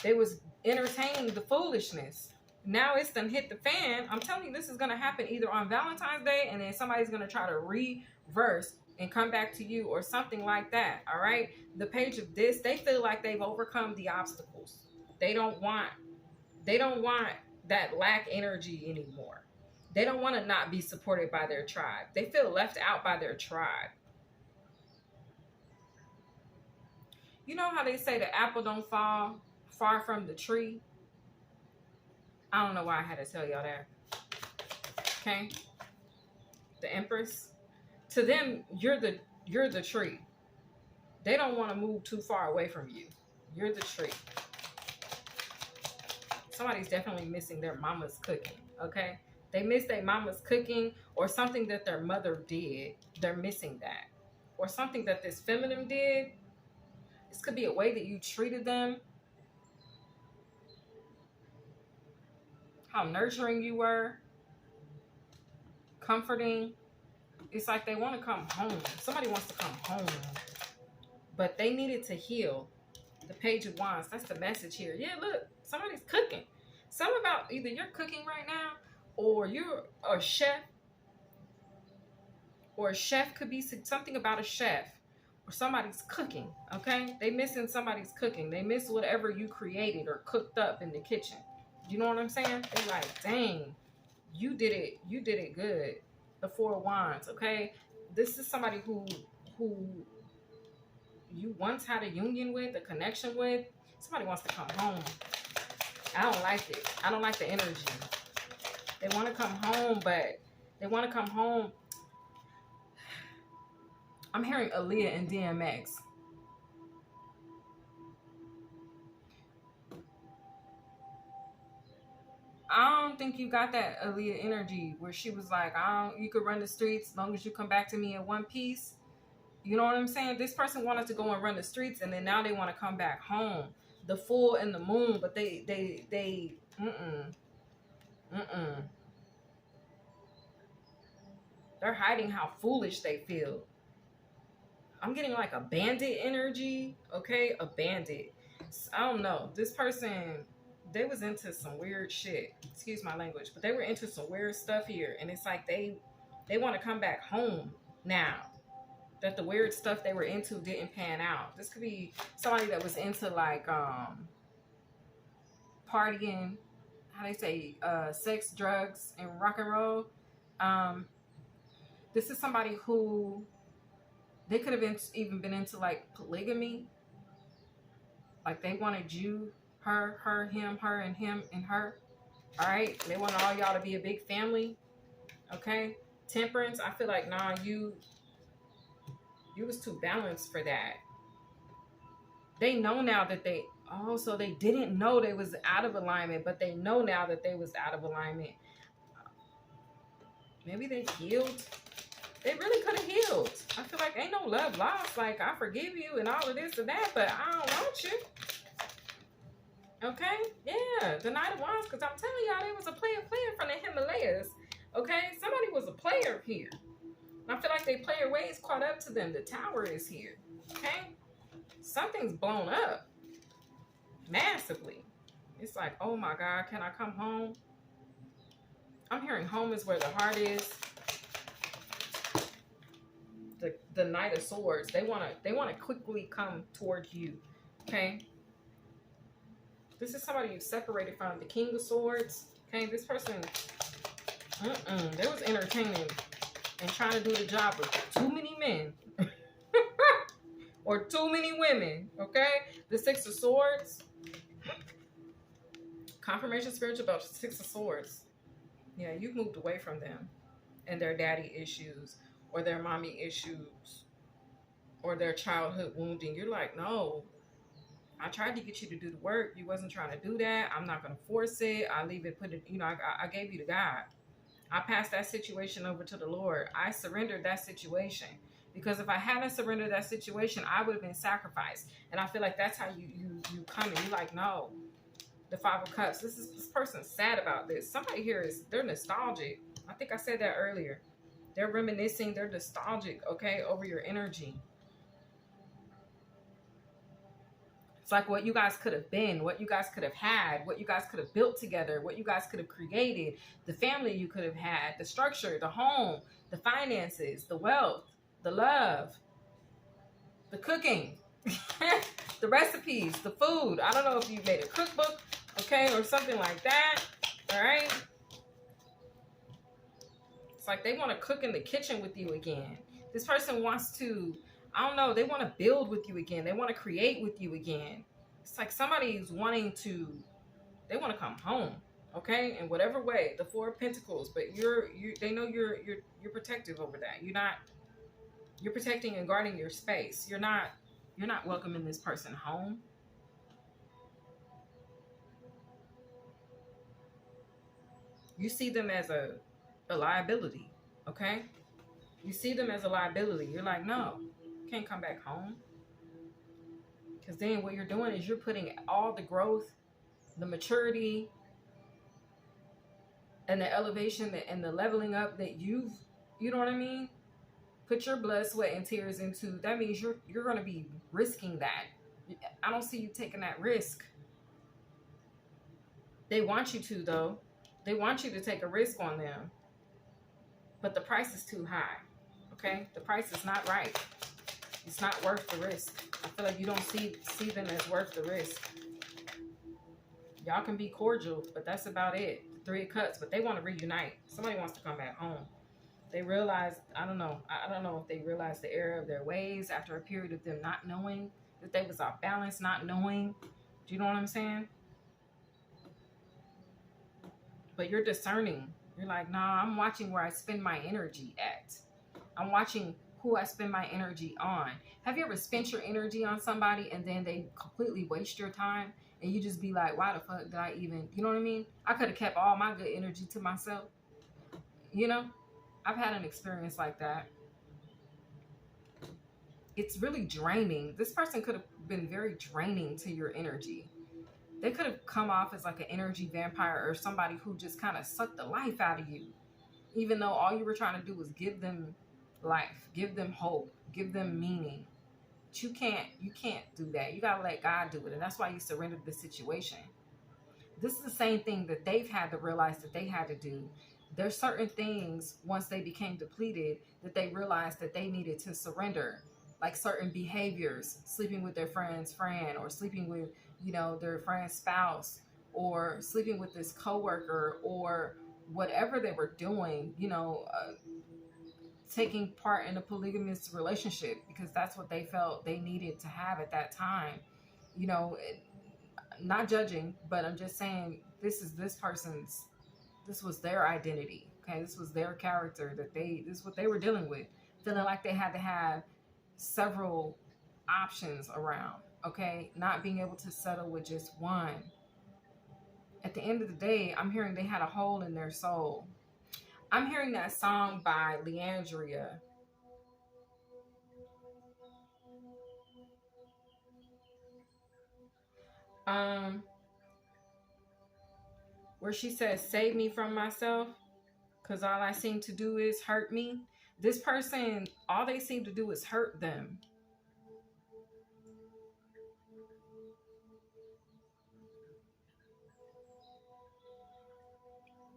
they was entertaining the foolishness. Now it's done hit the fan. I'm telling you, this is going to happen either on Valentine's Day, and then somebody's going to try to reverse and come back to you or something like that. All right, the Page of this, they feel like they've overcome the obstacles. They don't want that lack energy anymore. They don't want to not be supported by their tribe. They feel left out by their tribe. You know how they say the apple don't fall far from the tree? I don't know why I had to tell y'all that. Okay? The Empress. To them, you're the tree. They don't want to move too far away from you. You're the tree. Somebody's definitely missing their mama's cooking. Okay? They miss their mama's cooking or something that their mother did. They're missing that. Or something that this feminine did. This could be a way that you treated them. How nurturing you were. Comforting. It's like they want to come home. Somebody wants to come home. But they needed to heal. The Page of Wands. That's the message here. Yeah, look. Somebody's cooking. Something about either you're cooking right now or you're a chef. Or a chef could be something about a chef. Or somebody's cooking, okay? They missing somebody's cooking. They miss whatever you created or cooked up in the kitchen. You know what I'm saying? They're like, dang, you did it good. The Four of Wands, okay? This is somebody who you once had a union with, a connection with. Somebody wants to come home. I don't like it. I don't like the energy. They want to come home, but they want to come home. I'm hearing Aaliyah and DMX. I don't think you got that Aaliyah energy where she was like, I don't, you could run the streets as long as you come back to me in one piece. You know what I'm saying? This person wanted to go and run the streets, and then now they want to come back home. The full and the moon, but mm-mm. They're hiding how foolish they feel. I'm getting like a bandit energy, okay? A bandit. I don't know. This person, they was into some weird shit. Excuse my language, but they were into some weird stuff here, and it's like they want to come back home now. That the weird stuff they were into didn't pan out. This could be somebody that was into like partying, how they say, sex, drugs, and rock and roll. This is somebody who they could have even been into like polygamy. Like they wanted you, her, him, her, and him, and her. All right, they want all y'all to be a big family. Okay, temperance. I feel like nah, you was too balanced for that. They know now that so they didn't know they was out of alignment, but they know now that they was out of alignment. Maybe they healed. They really could have healed. I feel like ain't no love lost. Like, I forgive you and all of this and that, but I don't want you. Okay? Yeah, the Knight of Wands, because I'm telling y'all, there was a player from the Himalayas. Okay? Somebody was a player here. I feel like they player ways caught up to them. The Tower is here. Okay? Something's blown up. Massively. It's like, oh my God, can I come home? I'm hearing home is where the heart is. The Knight of Swords. They wanna quickly come towards you. Okay? This is somebody you separated from. The King of Swords. Okay, this person, they was entertaining and trying to do the job with too many men. Or too many women. Okay? The Six of Swords. Confirmation spiritual about the Six of Swords. Yeah, you've moved away from them and their daddy issues or their mommy issues or their childhood wounding. You're like, no, I tried to get you to do the work. You wasn't trying to do that. I'm not going to force it. I leave it, put it, I gave you to God. I passed that situation over to the Lord. I surrendered that situation. Because if I hadn't surrendered that situation, I would have been sacrificed. And I feel like that's how you come and you're like, no. The Five of Cups. This person's sad about this. Somebody here they're nostalgic. I think I said that earlier. They're reminiscing. They're nostalgic, okay, over your energy. It's like what you guys could have been, what you guys could have had, what you guys could have built together, what you guys could have created, the family you could have had, the structure, the home, the finances, the wealth, the love, the cooking, the recipes, the food. I don't know if you made a cookbook, okay, or something like that. All right. It's like they want to cook in the kitchen with you again. This person wants to, I don't know, they want to build with you again. They want to create with you again. It's like somebody's wanting to, they want to come home, okay, in whatever way. The Four of Pentacles, but they know you're protective over that. You're protecting and guarding your space. You're not welcoming this person home. You see them as a liability, okay? You see them as a liability. You're like, no, you can't come back home. Because then what you're doing is you're putting all the growth, the maturity, and the elevation and the leveling up that you know what I mean? Put your blood, sweat, and tears into. That means you're going to be risking that. I don't see you taking that risk. They want you to, though. They want you to take a risk on them. But the price is too high. Okay? The price is not right. It's not worth the risk. I feel like you don't see them as worth the risk. Y'all can be cordial, but that's about it. The Three of Cups, but they want to reunite. Somebody wants to come back home. They realize, I don't know if they realize the error of their ways after a period of them not knowing that they was off balance, not knowing. Do you know what I'm saying? But you're discerning. You're like, nah, I'm watching where I spend my energy at. I'm watching who I spend my energy on. Have you ever spent your energy on somebody and then they completely waste your time and you just be like, why the fuck did I even, you know what I mean? I could have kept all my good energy to myself. You know, I've had an experience like that. It's really draining. This person could have been very draining to your energy. They could have come off as like an energy vampire or somebody who just kind of sucked the life out of you, even though all you were trying to do was give them life, give them hope, give them meaning. But you can't do that. You gotta let God do it. And that's why you surrendered the situation. This is the same thing that they've had to realize that they had to do. There's certain things once they became depleted that they realized that they needed to surrender, like certain behaviors, sleeping with their friend's friend, or sleeping with, their friend's spouse, or sleeping with this coworker, or whatever they were doing, taking part in a polygamous relationship because that's what they felt they needed to have at that time. Not judging, but I'm just saying this was their identity. Okay, this was their character this is what they were dealing with, feeling like they had to have several options around. Okay, not being able to settle with just one. At the end of the day, I'm hearing they had a hole in their soul. I'm hearing that song by Leandria. Where she says, save me from myself, because all I seem to do is hurt me. This person, all they seem to do is hurt them.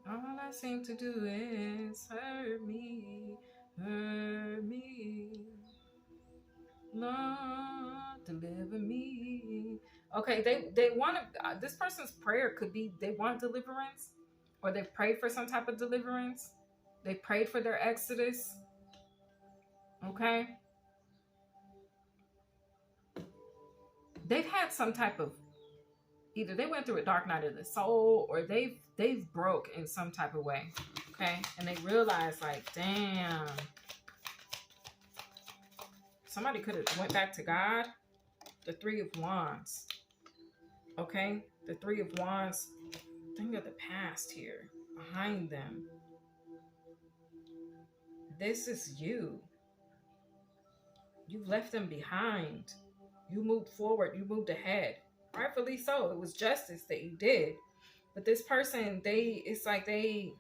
All I seem to do is hurt me, Lord, deliver me. Okay, they want to, this person's prayer could be they want deliverance, or they prayed for some type of deliverance. They prayed for their exodus. Okay. They've had some type of, either they went through a dark night of the soul, or they've broke in some type of way. Okay. And they realized, like, damn, somebody could have went back to God. The Three of Wands. Okay. The Three of Wands. Think of the past here behind them. This is you. You've left them behind. You moved forward. You moved ahead. Rightfully so. It was justice that you did. But this person, it's like they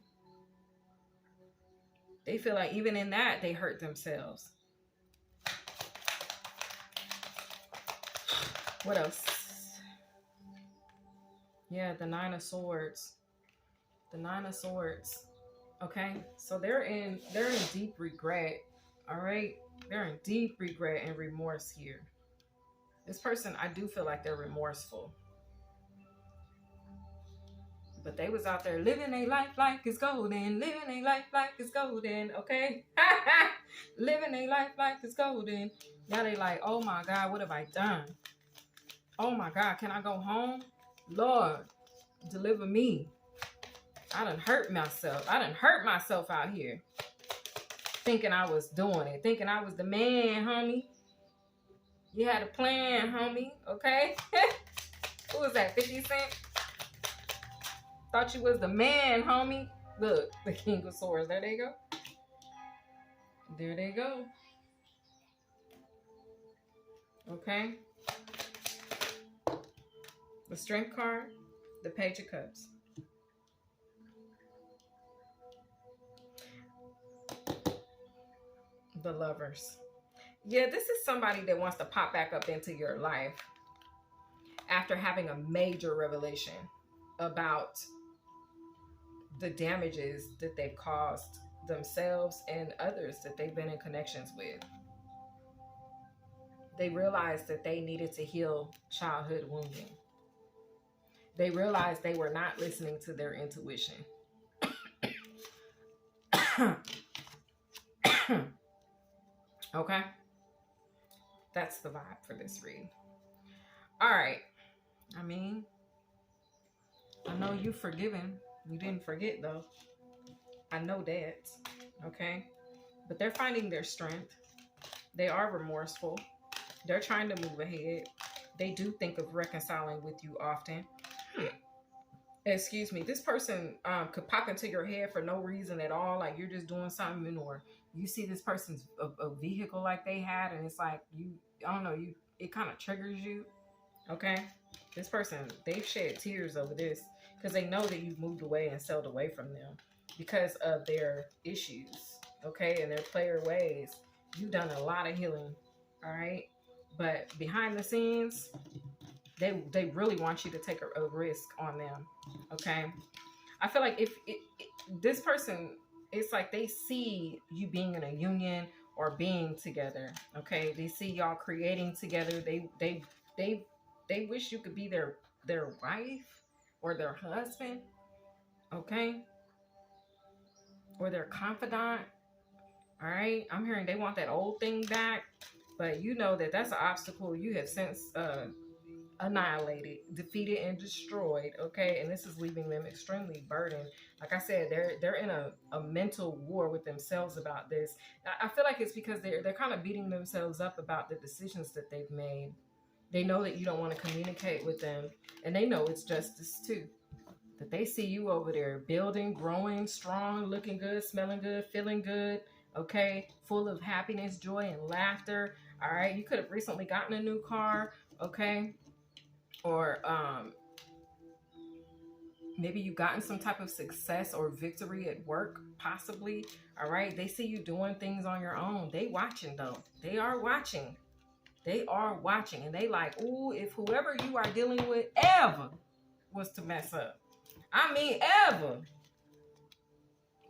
feel like even in that, they hurt themselves. What else? Yeah, the Nine of Swords. The Nine of Swords. Okay, so they're in deep regret. All right, they're in deep regret and remorse here. This person, I do feel like they're remorseful. But they was out there living a life like it's golden. Living a life like it's golden. Okay? Living a life like it's golden. Now they like, oh my God, what have I done? Oh my God, can I go home? Lord, deliver me. I done hurt myself. I done hurt myself out here. Thinking I was doing it. Thinking I was the man, homie. You had a plan, homie. Okay? Who was that, 50 Cent? Thought you was the man, homie. Look, the King of Swords. There they go. There they go. Okay. The Strength card. The Page of Cups. The Lovers. Yeah, this is somebody that wants to pop back up into your life after having a major revelation about the damages that they've caused themselves and others that they've been in connections with. They realized that they needed to heal childhood wounding. They realized they were not listening to their intuition. Okay? That's the vibe for this read. All right. I mean, I know you've forgiven. You didn't forget, though. I know that. Okay? But they're finding their strength. They are remorseful. They're trying to move ahead. They do think of reconciling with you often. Excuse me. This person could pop into your head for no reason at all. Like you're just doing something, or you see this person's a vehicle like they had, and it's like you, I don't know, you, it kind of triggers you. Okay, this person, they've shed tears over this because they know that you've moved away and sailed away from them because of their issues. Okay, and their player ways. You've done a lot of healing. All right, but behind the scenes, they really want you to take a risk on them. Okay, I feel like if this person, it's like they see you being in a union or being together. Okay, they see y'all creating together. They they wish you could be their wife or their husband. Okay, or their confidant. All right, I'm hearing they want that old thing back, but you know that that's an obstacle you have since annihilated, defeated, and destroyed. Okay, and this is leaving them extremely burdened. Like I said, they're in a mental war with themselves about this. I feel like it's because they're kind of beating themselves up about the decisions that they've made. They know that you don't want to communicate with them, and they know it's justice too. That they see you over there building, growing, strong, looking good, smelling good, feeling good. Okay, full of happiness, joy, and laughter. All right, you could have recently gotten a new car. Okay, or maybe you've gotten some type of success or victory at work, possibly. All right, they see you doing things on your own. They watching though. They are watching. They are watching, and they like, ooh, if whoever you are dealing with ever was to mess up, I mean ever,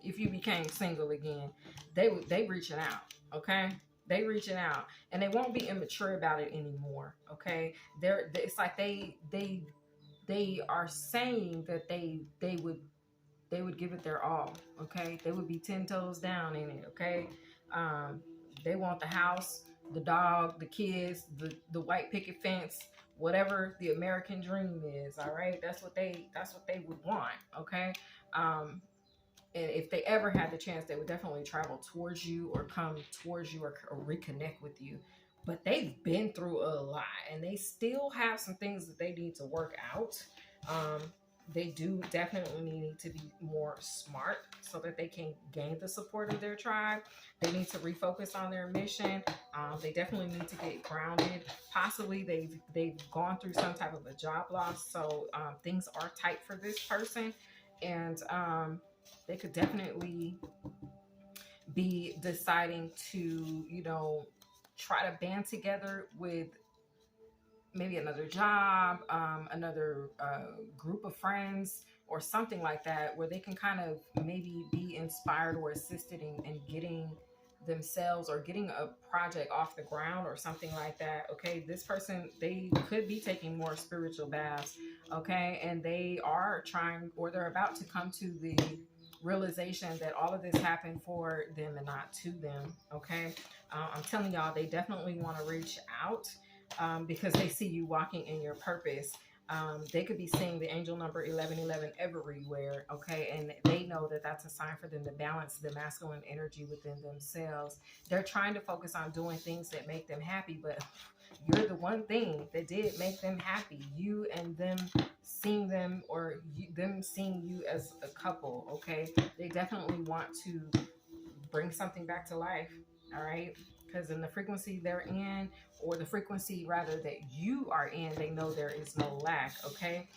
if you became single again, they reaching out. Okay, they reaching out, and they won't be immature about it anymore. Okay, it's like they are saying that they would give it their all. Okay, they would be 10 toes down in it. Okay, they want the house, the dog, the kids, the white picket fence, whatever the American dream is. All right, that's what they would want. Okay, and if they ever had the chance, they would definitely travel towards you or come towards you or reconnect with you. But they've been through a lot, and they still have some things that they need to work out. They do definitely need to be more smart so that they can gain the support of their tribe. They need to refocus on their mission. They definitely need to get grounded. Possibly they've gone through some type of a job loss, so things are tight for this person, and they could definitely be deciding to, try to band together with maybe another job, another group of friends, or something like that, where they can kind of maybe be inspired or assisted in getting themselves or getting a project off the ground or something like that. Okay, this person, they could be taking more spiritual baths. Okay, and they are trying, or they're about to come to the realization that all of this happened for them and not to them. Okay, I'm telling y'all, they definitely want to reach out because they see you walking in your purpose. They could be seeing the angel number 1111 everywhere. Okay, and they know that that's a sign for them to balance the masculine energy within themselves. They're trying to focus on doing things that make them happy, but you're the one thing that did make them happy. You and them seeing them, or them seeing you as a couple. Okay, they definitely want to bring something back to life. All right, because in the frequency they're in, or the frequency rather that you are in, they know there is no lack. Okay,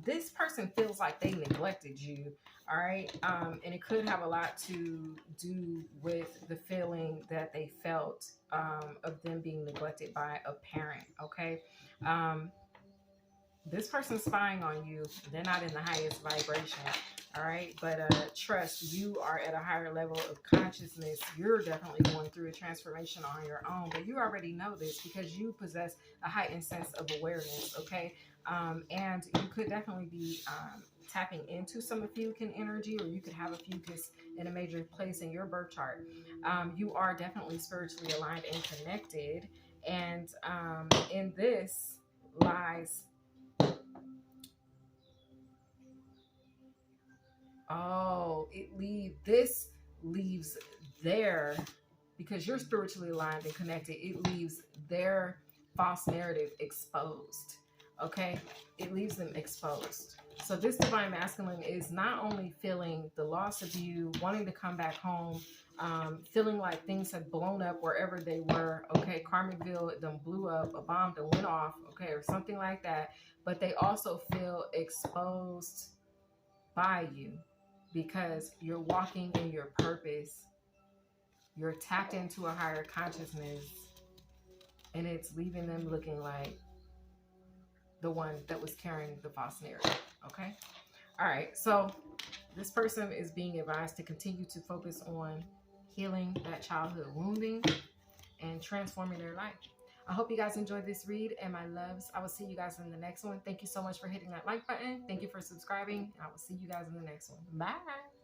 this person feels like they neglected you. All right, and it could have a lot to do with the feeling that they felt of them being neglected by a parent. Okay, this person's spying on you. They're not in the highest vibration. All right, but trust, you are at a higher level of consciousness. You're definitely going through a transformation on your own, but you already know this because you possess a heightened sense of awareness. Okay, and you could definitely be tapping into some Ophiuchian energy, or you could have Ophiuchus in a major place in your birth chart. You are definitely spiritually aligned and connected, and in this lies. Oh, this leaves there, because you're spiritually aligned and connected. It leaves their false narrative exposed. Okay, it leaves them exposed. So this divine masculine is not only feeling the loss of you, wanting to come back home, feeling like things have blown up wherever they were. Okay, Karmicville them blew up, a bomb that went off. Okay, or something like that. But they also feel exposed by you because you're walking in your purpose. You're tapped into a higher consciousness, and it's leaving them looking like the one that was carrying the false narrative. Okay. All right. So this person is being advised to continue to focus on healing that childhood wounding and transforming their life. I hope you guys enjoyed this read, and my loves, I will see you guys in the next one. Thank you so much for hitting that like button. Thank you for subscribing, and I will see you guys in the next one. Bye.